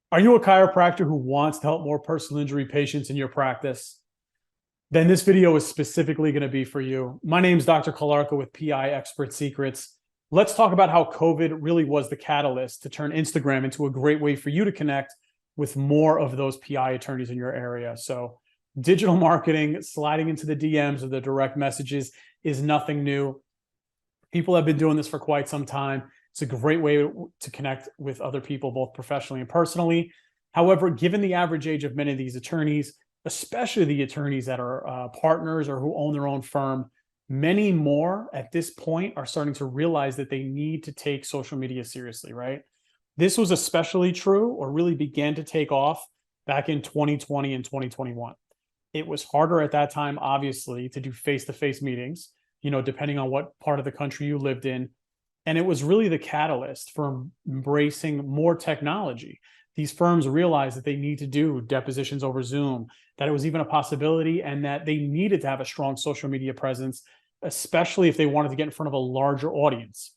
Are you a chiropractor who wants to help more personal injury patients in your practice? Then this video is specifically going to be for you. My name is Dr. 𝐲𝐿𝐈 with PI Expert Secrets. Let's talk about how COVID really was the catalyst to turn Instagram into a great way for you to connect with more of those PI attorneys in your area. So digital marketing, sliding into the DMs or the direct messages is nothing new. People have been doing this for quite some time. It's a great way to connect with other people, both professionally and personally. However, given the average age of many of these attorneys, especially the attorneys that are partners or who own their own firm, many more at this point are starting to realize that they need to take social media seriously, right? This was especially true or really began to take off back in 2020 and 2021. It was harder at that time, obviously, to do face-to-face meetings, depending on what part of the country you lived in. And it was really the catalyst for embracing more technology. These firms realized that they need to do depositions over Zoom, that it was even a possibility, and that they needed to have a strong social media presence, especially if they wanted to get in front of a larger audience.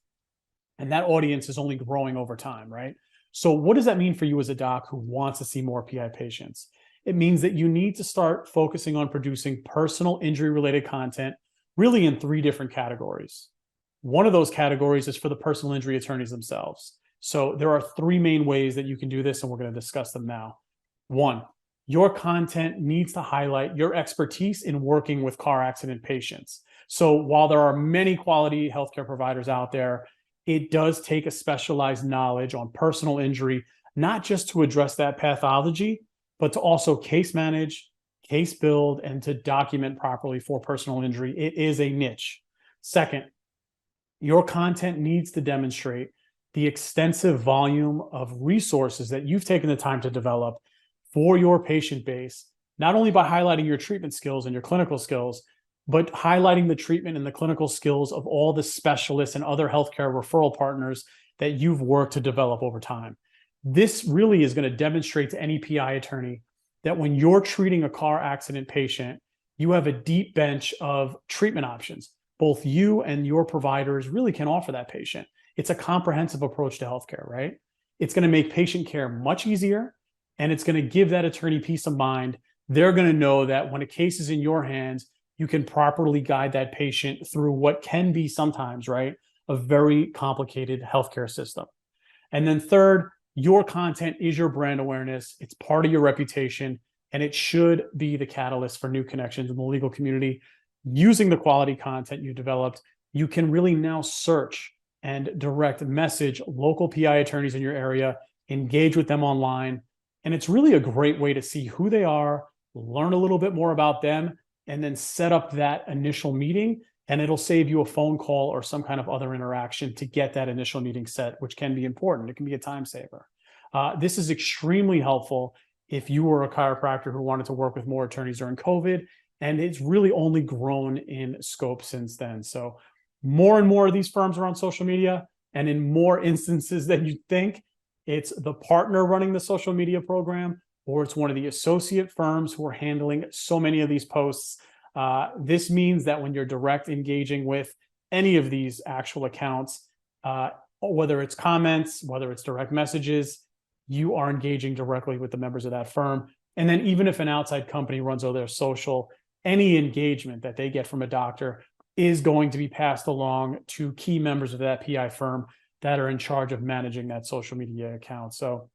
And that audience is only growing over time, right? So what does that mean for you as a doc who wants to see more PI patients? It means that you need to start focusing on producing personal injury-related content, really in 3 different categories. One of those categories is for the personal injury attorneys themselves. So there are 3 main ways that you can do this, and we're going to discuss them now. 1, your content needs to highlight your expertise in working with car accident patients. So while there are many quality healthcare providers out there, it does take a specialized knowledge on personal injury, not just to address that pathology, but to also case manage, case build, and to document properly for personal injury. It is a niche. Second, your content needs to demonstrate the extensive volume of resources that you've taken the time to develop for your patient base, not only by highlighting your treatment skills and your clinical skills, but highlighting the treatment and the clinical skills of all the specialists and other healthcare referral partners that you've worked to develop over time. This really is going to demonstrate to any PI attorney that when you're treating a car accident patient, you have a deep bench of treatment options. Both you and your providers really can offer that patient. It's a comprehensive approach to healthcare, right? It's going to make patient care much easier, and it's going to give that attorney peace of mind. They're going to know that when a case is in your hands, you can properly guide that patient through what can be sometimes, right, a very complicated healthcare system. And then third, your content is your brand awareness. It's part of your reputation, and it should be the catalyst for new connections in the legal community. Using the quality content you developed, you can really now search and direct message local PI attorneys in your area, engage with them online. And it's really a great way to see who they are, learn a little bit more about them, and then set up that initial meeting. And it'll save you a phone call or some kind of other interaction to get that initial meeting set, which can be important. It can be a time saver. This is extremely helpful if you were a chiropractor who wanted to work with more attorneys during COVID. And it's really only grown in scope since then. So more and more of these firms are on social media, and in more instances than you think, it's the partner running the social media program, or it's one of the associate firms who are handling so many of these posts. This means that when you're direct engaging with any of these actual accounts, whether it's comments, whether it's direct messages, you are engaging directly with the members of that firm. And then even if an outside company runs all their social, any engagement that they get from a doctor is going to be passed along to key members of that PI firm that are in charge of managing that social media account. So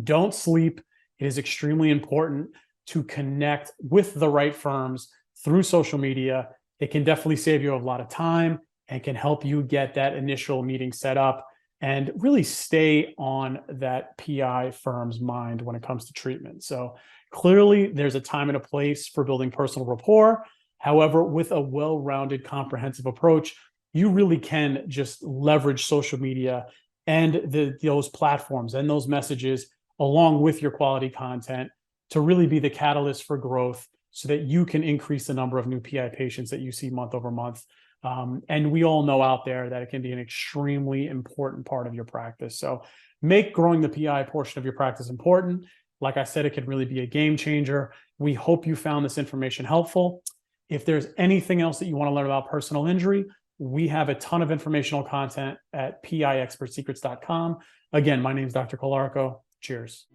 don't sleep. It is extremely important to connect with the right firms through social media. It can definitely save you a lot of time and can help you get that initial meeting set up and really stay on that PI firm's mind when it comes to treatment. So clearly, there's a time and a place for building personal rapport. However, with a well-rounded, comprehensive approach, you really can just leverage social media and those platforms and those messages along with your quality content to really be the catalyst for growth so that you can increase the number of new PI patients that you see month over month. And we all know out there that it can be an extremely important part of your practice. So make growing the PI portion of your practice important. Like I said, it could really be a game changer. We hope you found this information helpful. If there's anything else that you want to learn about personal injury, we have a ton of informational content at piexpertsecrets.com. Again, my name is Dr. 𝐲𝐿𝐈. Cheers.